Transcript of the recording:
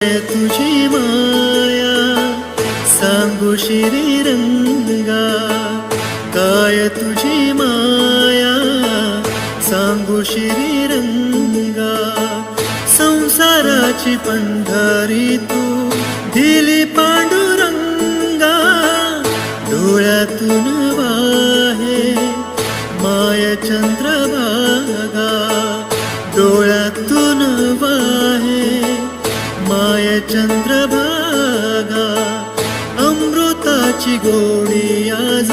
तुझी माया सांगू श्रीरंगा, काय तुझी माया सांगू श्रीरंगा. संसाराची पंढरी तू दिली पांडुरंगा, डोळ्यातून वाहे माय चंद्रभागा, डोळ्यातून वाहे माय चंद्रभागा. अमृताची गोडी आज